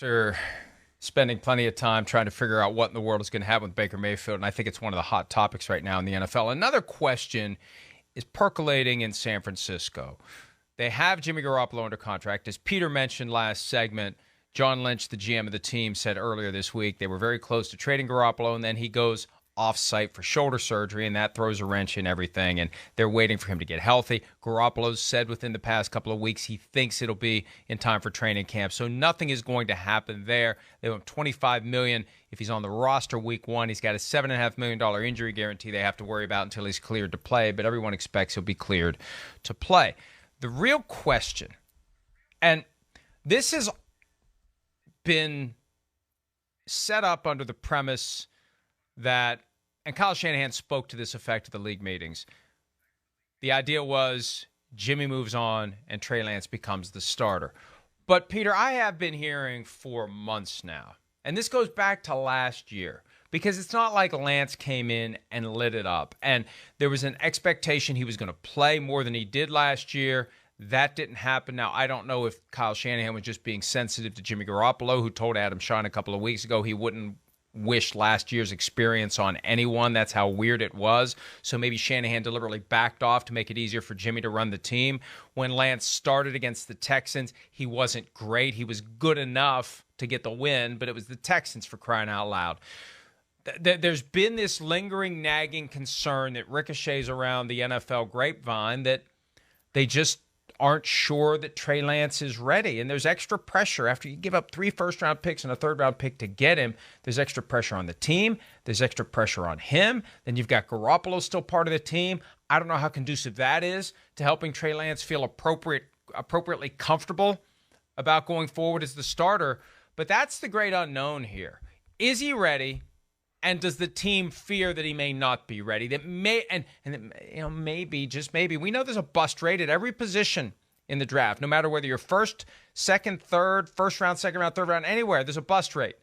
After spending plenty of time trying to figure out what in the world is going to happen with Baker Mayfield, and I think it's one of the hot topics right now in the NFL. Another question is percolating in San Francisco. They have Jimmy Garoppolo under contract. As Peter mentioned last segment, John Lynch, the GM of the team, said earlier this week they were very close to trading Garoppolo, and then he goes off-site for shoulder surgery, and that throws a wrench in everything, and they're waiting for him to get healthy. Garoppolo's said within the past couple of weeks he thinks it'll be in time for training camp, so nothing is going to happen there. They want $25 million if he's on the roster week one. He's got a $7.5 million injury guarantee they have to worry about until he's cleared to play, but everyone expects he'll be cleared to play. The real question, and this has been set up under the premise that, and Kyle Shanahan spoke to this effect at the league meetings, the idea was Jimmy moves on and Trey Lance becomes the starter. But, Peter, I have been hearing for months now, and this goes back to last year, because it's not like Lance came in and lit it up. And there was an expectation he was going to play more than he did last year. That didn't happen. Now, I don't know if Kyle Shanahan was just being sensitive to Jimmy Garoppolo, who told Adam Schein a couple of weeks ago he wouldn't wish last year's experience on anyone. That's how weird it was. So maybe Shanahan deliberately backed off to make it easier for Jimmy to run the team. When Lance started against the Texans, he wasn't great. He was good enough to get the win, but it was the Texans, for crying out loud. There's been this lingering, nagging concern that ricochets around the NFL grapevine that they just aren't sure that Trey Lance is ready. And there's extra pressure after you give up 3 first-round picks and a third-round pick to get him. There's extra pressure on the team. There's extra pressure on him. Then you've got Garoppolo still part of the team. I don't know how conducive that is to helping Trey Lance feel appropriately comfortable about going forward as the starter. But that's the great unknown here. Is he ready? And does the team fear that he may not be ready? That may, and maybe, just maybe, we know there's a bust rate at every position in the draft. No matter whether you're first, second, third, first round, second round, third round, anywhere, there's a bust rate.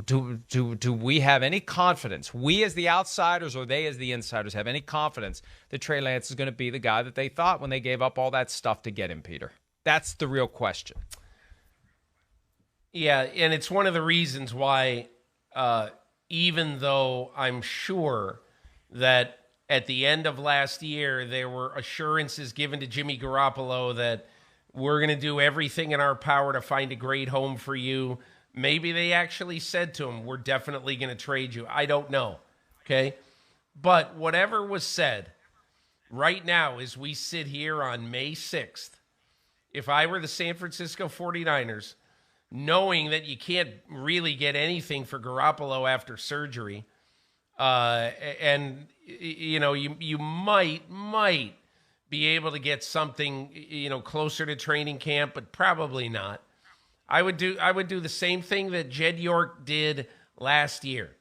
Do we have any confidence? We as the outsiders or they as the insiders have any confidence that Trey Lance is going to be the guy that they thought when they gave up all that stuff to get him, Peter? That's the real question. Yeah, and it's one of the reasons why even though I'm sure that at the end of last year, there were assurances given to Jimmy Garoppolo that we're going to do everything in our power to find a great home for you. Maybe they actually said to him, we're definitely going to trade you. I don't know. Okay. But whatever was said right now, as we sit here on May 6th, if I were the San Francisco 49ers, knowing that you can't really get anything for Garoppolo after surgery, and you might be able to get something closer to training camp, but probably not. I would do the same thing that Jed York did last year.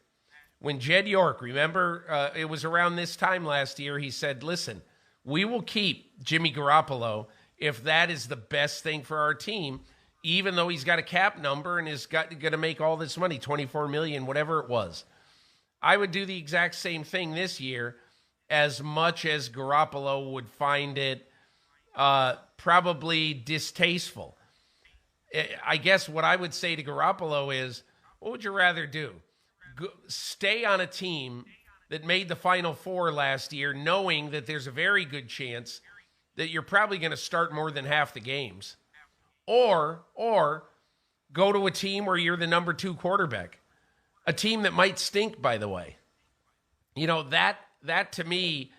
When Jed York, remember, it was around this time last year, he said, "Listen, we will keep Jimmy Garoppolo if that is the best thing for our team." Even though he's got a cap number and is going to make all this money, $24 million, whatever it was. I would do the exact same thing this year, as much as Garoppolo would find it probably distasteful. I guess what I would say to Garoppolo is, what would you rather do? Stay on a team that made the Final Four last year, knowing that there's a very good chance that you're probably going to start more than half the games. Or go to a team where you're the number 2 quarterback, a team that might stink, by the way. That to me,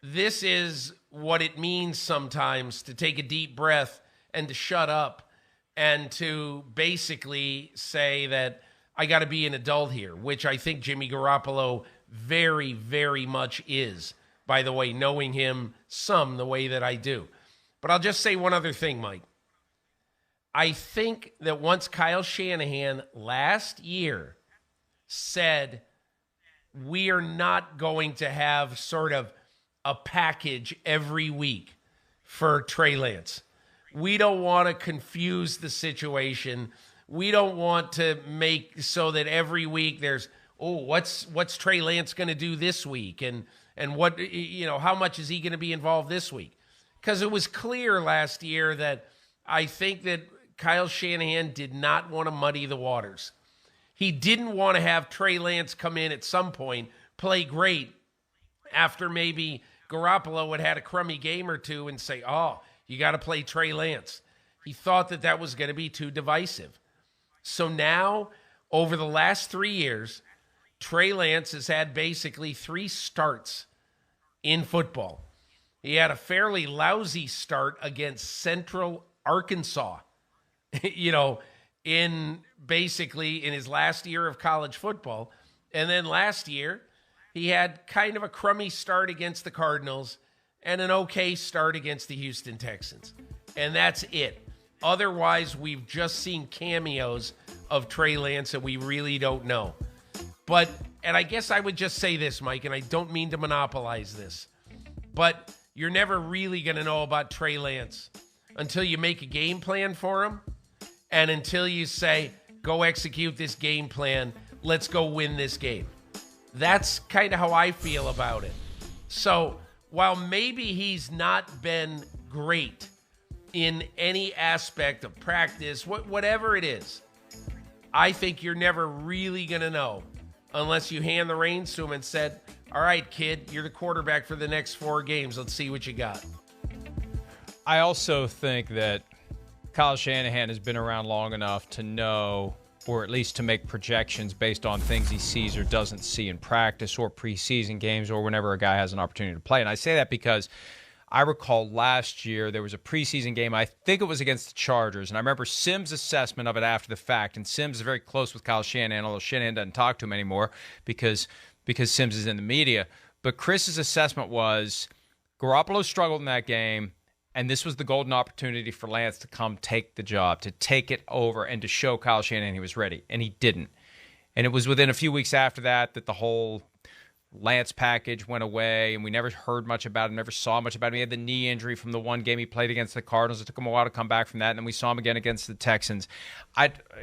this is what it means sometimes to take a deep breath and to shut up and to basically say that I got to be an adult here, which I think Jimmy Garoppolo very, very much is, by the way, knowing him the way that I do. But I'll just say one other thing, Mike. I think that once Kyle Shanahan last year said, we are not going to have sort of a package every week for Trey Lance. We don't want to confuse the situation. We don't want to make so that every week there's, what's Trey Lance going to do this week? And what, how much is he going to be involved this week? Because it was clear last year that I think that Kyle Shanahan did not want to muddy the waters. He didn't want to have Trey Lance come in at some point, play great, after maybe Garoppolo had a crummy game or two and say, oh, you got to play Trey Lance. He thought that was going to be too divisive. So now, over the last 3 years, Trey Lance has had basically 3 starts in football. He had a fairly lousy start against Central Arkansas, in his last year of college football. And then last year, he had kind of a crummy start against the Cardinals and an okay start against the Houston Texans. And that's it. Otherwise, we've just seen cameos of Trey Lance and we really don't know. And I guess I would just say this, Mike, and I don't mean to monopolize this, but you're never really going to know about Trey Lance until you make a game plan for him and until you say, go execute this game plan, let's go win this game. That's kind of how I feel about it. So while maybe he's not been great in any aspect of practice, whatever it is, I think you're never really going to know unless you hand the reins to him and said, all right, kid, you're the quarterback for the next 4 games. Let's see what you got. I also think that Kyle Shanahan has been around long enough to know, or at least to make projections based on things he sees or doesn't see in practice or preseason games or whenever a guy has an opportunity to play. And I say that because I recall last year there was a preseason game, I think it was against the Chargers, and I remember Sims' assessment of it after the fact, and Sims is very close with Kyle Shanahan, although Shanahan doesn't talk to him anymore because Sims is in the media. But Chris's assessment was Garoppolo struggled in that game, and this was the golden opportunity for Lance to come take the job, to take it over, and to show Kyle Shanahan he was ready, and he didn't. And it was within a few weeks after that the whole Lance package went away, and we never heard much about him, never saw much about him. He had the knee injury from the one game he played against the Cardinals. It took him a while to come back from that, and then we saw him again against the Texans.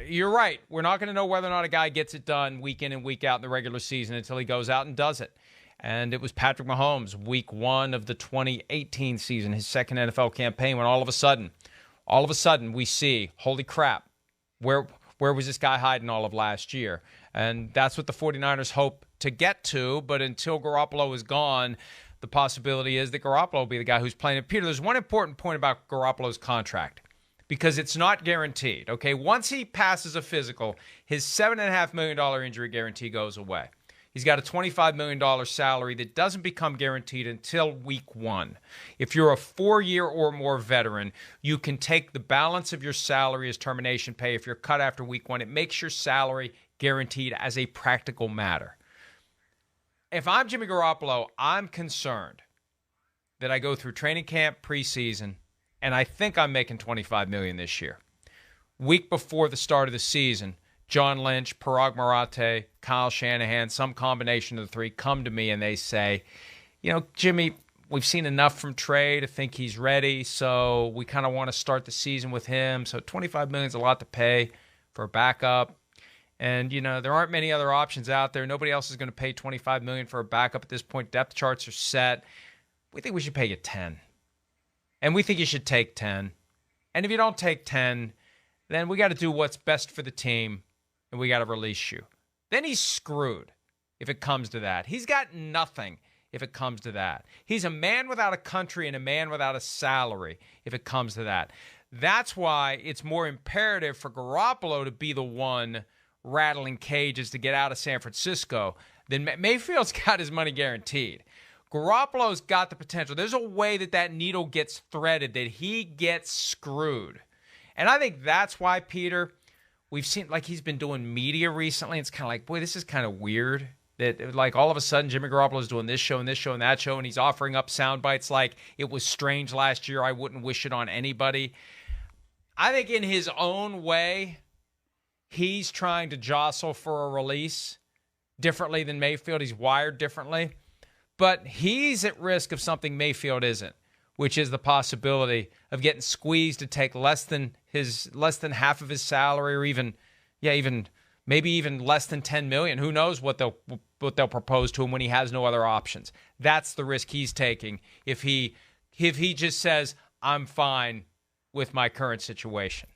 You're right. We're not going to know whether or not a guy gets it done week in and week out in the regular season until he goes out and does it. And it was Patrick Mahomes, week 1 of the 2018 season, his second NFL campaign, when all of a sudden we see, holy crap, where was this guy hiding all of last year? And that's what the 49ers hope to get to, but until Garoppolo is gone, the possibility is that Garoppolo will be the guy who's playing it. Peter, there's one important point about Garoppolo's contract, because it's not guaranteed, okay? Once he passes a physical, his $7.5 million injury guarantee goes away. He's got a $25 million salary that doesn't become guaranteed until week 1. If you're a 4-year or more veteran, you can take the balance of your salary as termination pay. If you're cut after week 1, it makes your salary guaranteed as a practical matter. If I'm Jimmy Garoppolo, I'm concerned that I go through training camp, preseason, and I think I'm making $25 million this year. Week before the start of the season, John Lynch, Parag Marathe, Kyle Shanahan, some combination of the 3 come to me and they say, Jimmy, we've seen enough from Trey to think he's ready, so we kind of want to start the season with him. So $25 million is a lot to pay for a backup. And, there aren't many other options out there. Nobody else is going to pay $25 million for a backup at this point. Depth charts are set. We think we should pay you 10. And we think you should take 10. And if you don't take 10, then we got to do what's best for the team, and we got to release you. Then he's screwed if it comes to that. He's got nothing if it comes to that. He's a man without a country and a man without a salary if it comes to that. That's why it's more imperative for Garoppolo to be the one rattling cages to get out of San Francisco than Mayfield's got his money guaranteed. Garoppolo's got the potential. There's a way that needle gets threaded, that he gets screwed. And I think that's why, Peter, we've seen, he's been doing media recently. It's kind of like, boy, this is kind of weird that, all of a sudden Jimmy Garoppolo's doing this show and this show and that show, and he's offering up sound bites like it was strange last year. I wouldn't wish it on anybody. I think in his own way, he's trying to jostle for a release differently than Mayfield. He's wired differently. But he's at risk of something Mayfield isn't, which is the possibility of getting squeezed to take less than half of his salary, or even maybe even less than $10 million. Who knows what they'll propose to him when he has no other options. That's the risk he's taking if he just says, I'm fine with my current situation.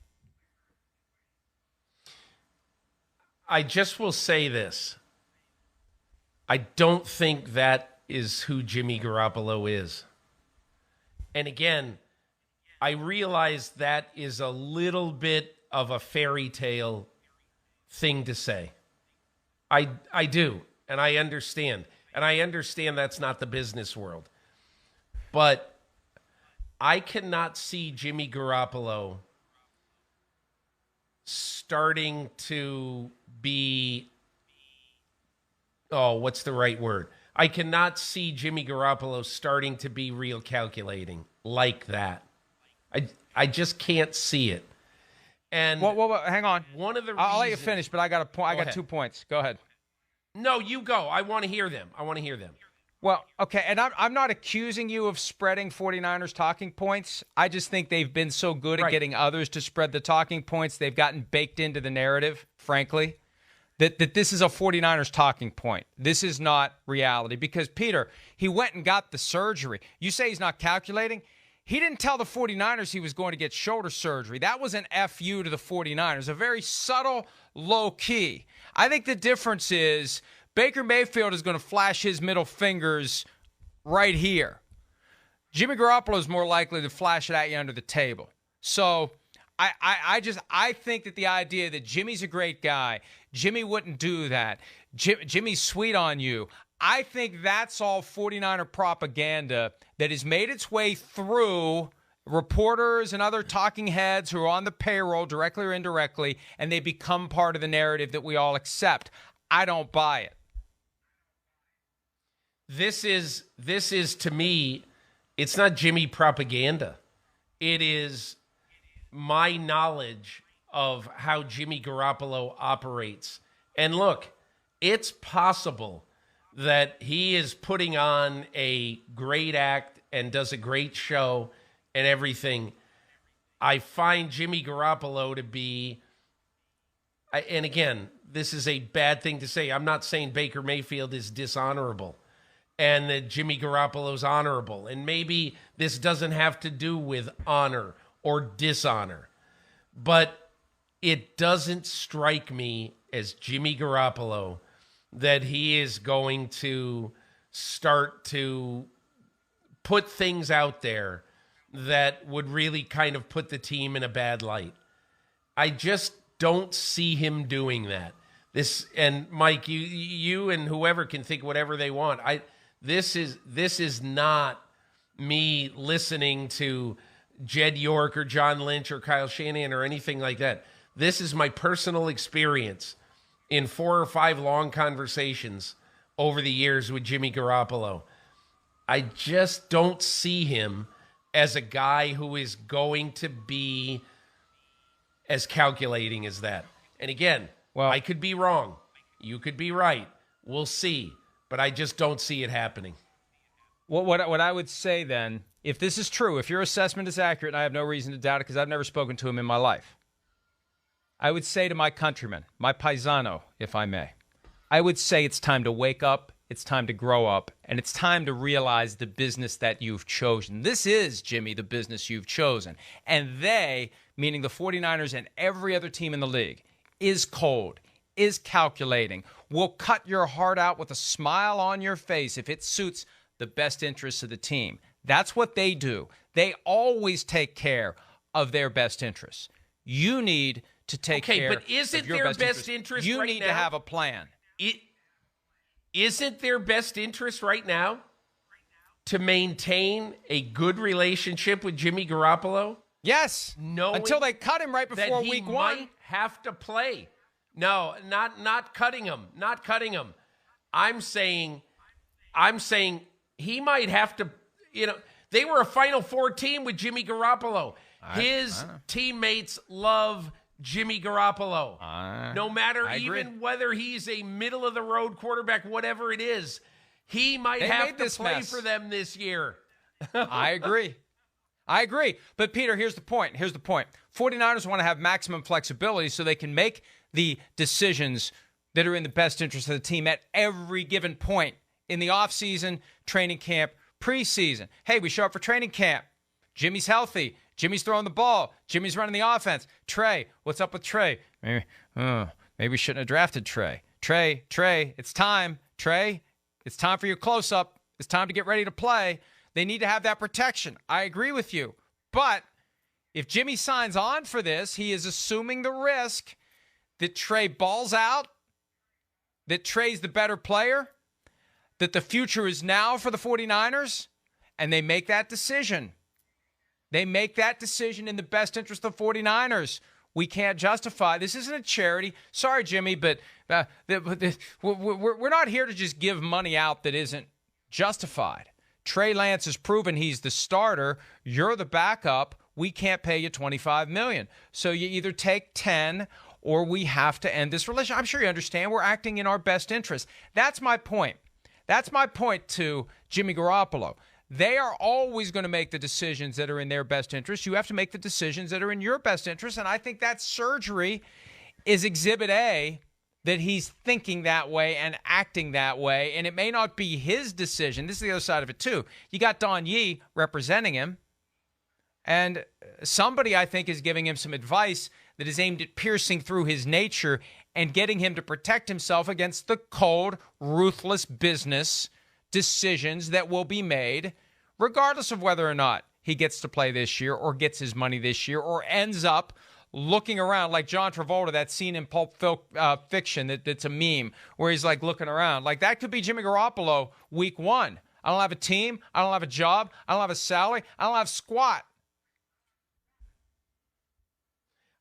I just will say this. I don't think that is who Jimmy Garoppolo is. And again, I realize that is a little bit of a fairy tale thing to say. I do, and I understand. And I understand that's not the business world. But I cannot see Jimmy Garoppolo starting to be, what's the right word? I cannot see Jimmy Garoppolo starting to be real calculating like that. I just can't see it. And well, hang on. One of the I'll let you finish, but I got a point. I got 2 points. Go ahead. No, you go. I want to hear them. Well, okay, and I'm not accusing you of spreading 49ers talking points. I just think they've been so good at getting others to spread the talking points. They've gotten baked into the narrative, frankly, that this is a 49ers talking point. This is not reality because, Peter, he went and got the surgery. You say he's not calculating? He didn't tell the 49ers he was going to get shoulder surgery. That was an FU to the 49ers, a very subtle, low key. I think the difference is Baker Mayfield is going to flash his middle fingers right here. Jimmy Garoppolo is more likely to flash it at you under the table. So I think that the idea that Jimmy's a great guy, Jimmy wouldn't do that, Jimmy's sweet on you, I think that's all 49er propaganda that has made its way through reporters and other talking heads who are on the payroll directly or indirectly, and they become part of the narrative that we all accept. I don't buy it. This is to me, it's not Jimmy propaganda. It is my knowledge of how Jimmy Garoppolo operates. And look, it's possible that he is putting on a great act and does a great show and everything. I find Jimmy Garoppolo to be, and again, this is a bad thing to say. I'm not saying Baker Mayfield is dishonorable and that Jimmy Garoppolo's honorable. And maybe this doesn't have to do with honor or dishonor. But it doesn't strike me as Jimmy Garoppolo that he is going to start to put things out there that would really kind of put the team in a bad light. I just don't see him doing that. This, and Mike, you and whoever can think whatever they want. This is not me listening to Jed York or John Lynch or Kyle Shanahan or anything like that. This is my personal experience in 4 or 5 long conversations over the years with Jimmy Garoppolo. I just don't see him as a guy who is going to be as calculating as that. And again, well, I could be wrong. You could be right. We'll see. But I just don't see it happening. Well, what I would say then, if this is true, if your assessment is accurate, and I have no reason to doubt it because I've never spoken to him in my life, I would say to my countrymen, my paisano, if I may, I would say it's time to wake up, it's time to grow up, and it's time to realize the business that you've chosen. This is, Jimmy, the business you've chosen. And they, meaning the 49ers and every other team in the league, is cold, is calculating, will cut your heart out with a smile on your face if it suits the best interests of the team. That's what they do. They always take care of their best interests. You need to take care but isn't of your their best interest. You right need now, to have a plan. Isn't their best interest right now to maintain a good relationship with Jimmy Garoppolo? Yes. Until they cut him right before week 1. Might have to play. No, not cutting him. Not cutting him. I'm saying he might have to, they were a Final Four team with Jimmy Garoppolo. His teammates love Jimmy Garoppolo. No matter even whether he's a middle-of-the-road quarterback, whatever it is, he might have to play for them this year. I agree. But, Peter, here's the point. 49ers want to have maximum flexibility so they can make the decisions that are in the best interest of the team at every given point in the offseason, training camp, preseason. Hey, we show up for training camp. Jimmy's Jimmy's throwing the ball. Jimmy's running the offense. Trey, what's up with Trey? Maybe we shouldn't have drafted Trey. Trey, it's time. Trey, it's time for your close-up. It's time to get ready to play. They need to have that protection. I agree with you. But if Jimmy signs on for this, he is assuming the risk that Trey balls out, that Trey's the better player, that the future is now for the 49ers, and they make that decision. They make that decision in the best interest of the 49ers. We can't justify. This isn't a charity. Sorry, Jimmy, but we're not here to just give money out that isn't justified. Trey Lance has proven he's the starter. You're the backup. We can't pay you $25 million. So you either take 10 or we have to end this relationship. I'm sure you understand we're acting in our best interest. That's my point. That's my point to Jimmy Garoppolo. They are always going to make the decisions that are in their best interest. You have to make the decisions that are in your best interest. And I think that surgery is exhibit A, that he's thinking that way and acting that way. And it may not be his decision. This is the other side of it, too. You got Don Yee representing him. And somebody, I think, is giving him some advice that is aimed at piercing through his nature and getting him to protect himself against the cold, ruthless business decisions that will be made, regardless of whether or not he gets to play this year or gets his money this year or ends up looking around like John Travolta, that scene in Pulp Fiction that's a meme where he's like looking around. Like that could be Jimmy Garoppolo week 1. I don't have a team. I don't have a job. I don't have a salary. I don't have squat.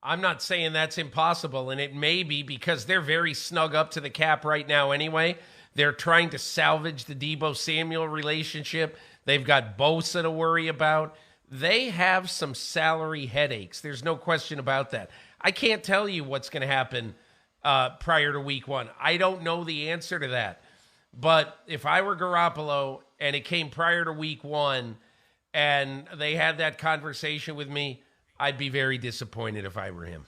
I'm not saying that's impossible, and it may be because they're very snug up to the cap right now anyway. They're trying to salvage the Deebo Samuel relationship. They've got Bosa to worry about. They have some salary headaches. There's no question about that. I can't tell you what's going to happen prior to week 1. I don't know the answer to that. But if I were Garoppolo and it came prior to week 1 and they had that conversation with me, I'd be very disappointed if I were him.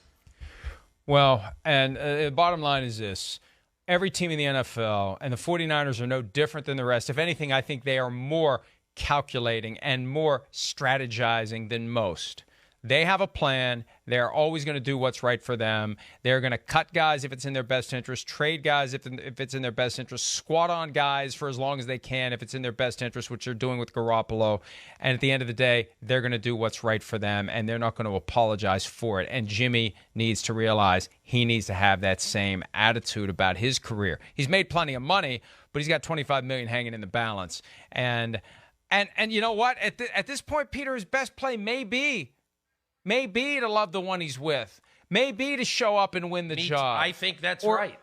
Well, and the bottom line is this. Every team in the NFL, and the 49ers are no different than the rest. If anything, I think they are more calculating and more strategizing than most. They have a plan. They're always going to do what's right for them. They're going to cut guys if it's in their best interest, trade guys if it's in their best interest, squat on guys for as long as they can if it's in their best interest, which they're doing with Garoppolo. And at the end of the day, they're going to do what's right for them, and they're not going to apologize for it. And Jimmy needs to realize he needs to have that same attitude about his career. He's made plenty of money, but he's got $25 million hanging in the balance. And you know what? At this point, Peter, his best play may be to love the one he's with. Maybe to show up and win the job. I think that's right.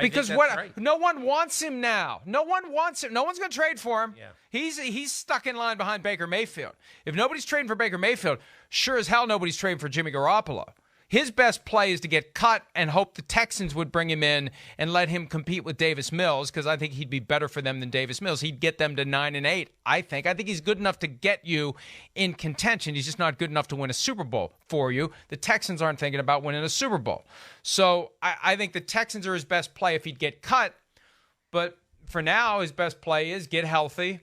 Because no one wants him now. No one wants him. No one's going to trade for him. Yeah. He's stuck in line behind Baker Mayfield. If nobody's trading for Baker Mayfield, sure as hell nobody's trading for Jimmy Garoppolo. His best play is to get cut and hope the Texans would bring him in and let him compete with Davis Mills, because I think he'd be better for them than Davis Mills. He'd get them to 9-8, I think. I think he's good enough to get you in contention. He's just not good enough to win a Super Bowl for you. The Texans aren't thinking about winning a Super Bowl. So I think the Texans are his best play if he'd get cut. But for now, his best play is get healthy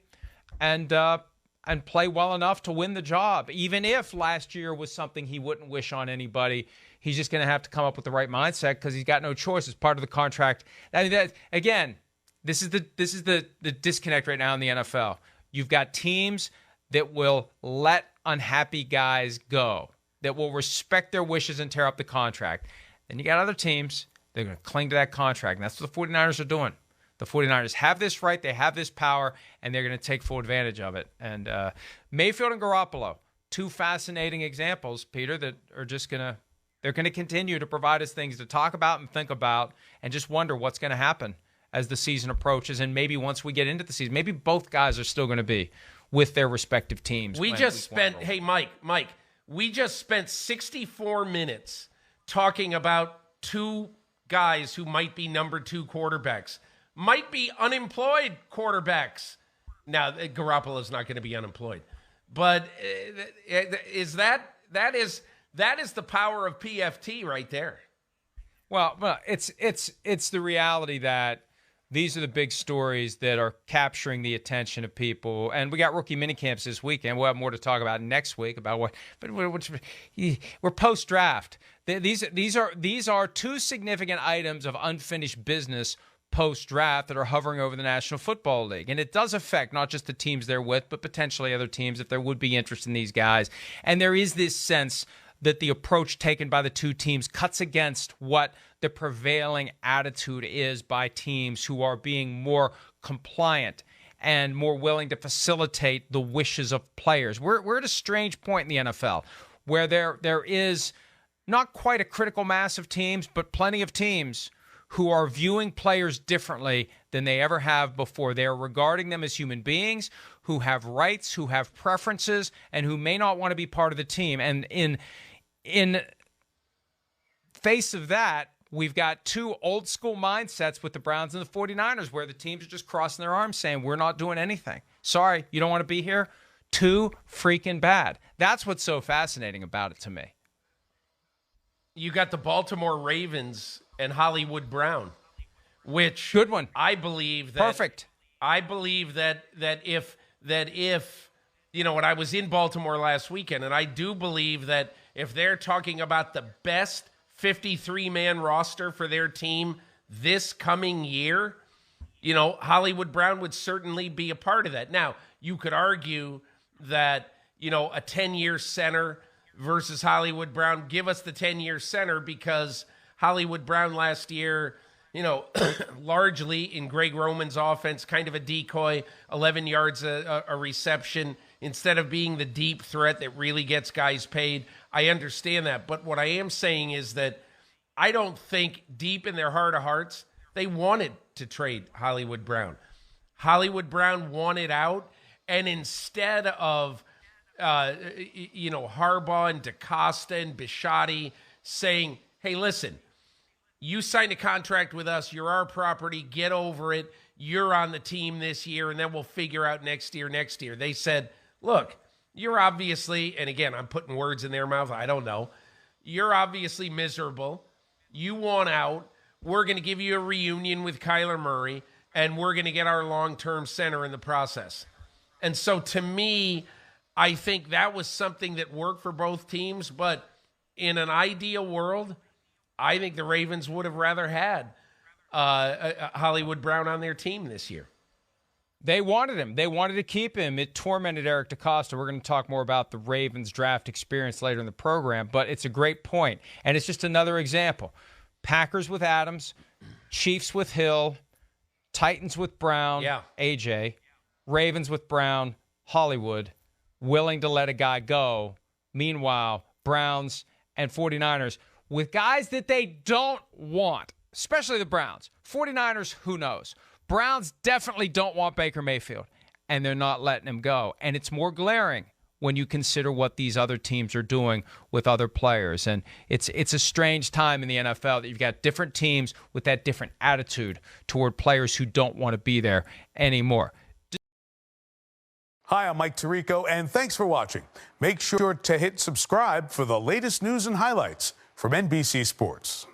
and play well enough to win the job. Even if last year was something he wouldn't wish on anybody, he's just going to have to come up with the right mindset because he's got no choice as part of the contract. I mean, this is the disconnect right now in the NFL. You've got teams that will let unhappy guys go, that will respect their wishes and tear up the contract. Then you got other teams that are going to cling to that contract, and that's what the 49ers are doing. The 49ers have this right, they have this power, and they're going to take full advantage of it. And Mayfield and Garoppolo, two fascinating examples, Peter, that are just they're going to continue to provide us things to talk about and think about and just wonder what's going to happen as the season approaches. And maybe once we get into the season, maybe both guys are still going to be with their respective teams. We just spent, hey, Mike, we just spent 64 minutes talking about two guys who might be number 2 quarterbacks. Might be unemployed quarterbacks. Now, Garoppolo's not going to be unemployed, but that is the power of PFT right there. Well, it's the reality that These are the big stories that are capturing the attention of people. And we got rookie minicamps this weekend. We'll have more to talk about next week about what. But we're post-draft. These are two significant items of unfinished business post-draft that are hovering over the National Football League. And it does affect not just the teams they're with, but potentially other teams if there would be interest in these guys. And there is this sense that the approach taken by the two teams cuts against what the prevailing attitude is by teams who are being more compliant and more willing to facilitate the wishes of players. We're at a strange point in the NFL where there is not quite a critical mass of teams, but plenty of teams who are viewing players differently than they ever have before. They are regarding them as human beings who have rights, who have preferences, and who may not want to be part of the team. And in face of that, we've got two old school mindsets with the Browns and the 49ers where the teams are just crossing their arms saying, we're not doing anything. Sorry, you don't want to be here? Too freaking bad. That's what's so fascinating about it to me. You got the Baltimore Ravens and Hollywood Brown, which good one. I believe that perfect. I believe that if you know, when I was in Baltimore last weekend, and I do believe that if they're talking about the best 53-man roster for their team this coming year, you know, Hollywood Brown would certainly be a part of that. Now, you could argue that, you know, a 10-year center versus Hollywood Brown, give us the 10-year center because Hollywood Brown last year, you know, largely in Greg Roman's offense, kind of a decoy, 11 yards a reception, instead of being the deep threat that really gets guys paid. I understand that. But what I am saying is that I don't think deep in their heart of hearts, they wanted to trade Hollywood Brown. Hollywood Brown wanted out. And instead of, you know, Harbaugh and DaCosta and Bisciotti saying, hey, listen, you signed a contract with us. You're our property. Get over it. You're on the team this year, and then we'll figure out next year. They said, look, you're obviously, and again, I'm putting words in their mouth. I don't know. You're obviously miserable. You want out. We're going to give you a reunion with Kyler Murray, and we're going to get our long-term center in the process. And so to me, I think that was something that worked for both teams. But in an ideal world, I think the Ravens would have rather had Hollywood Brown on their team this year. They wanted him. They wanted to keep him. It tormented Eric DaCosta. We're going to talk more about the Ravens draft experience later in the program, but it's a great point. And it's just another example. Packers with Adams, Chiefs with Hill, Titans with Brown, AJ, Ravens with Brown, Hollywood, willing to let a guy go. Meanwhile, Browns and 49ers with guys that they don't want, especially the Browns. 49ers, who knows? Browns definitely don't want Baker Mayfield, and they're not letting him go. And it's more glaring when you consider what these other teams are doing with other players. And it's a strange time in the NFL that you've got different teams with that different attitude toward players who don't want to be there anymore. Hi, I'm Mike Tirico, and thanks for watching. Make sure to hit subscribe for the latest news and highlights from NBC Sports.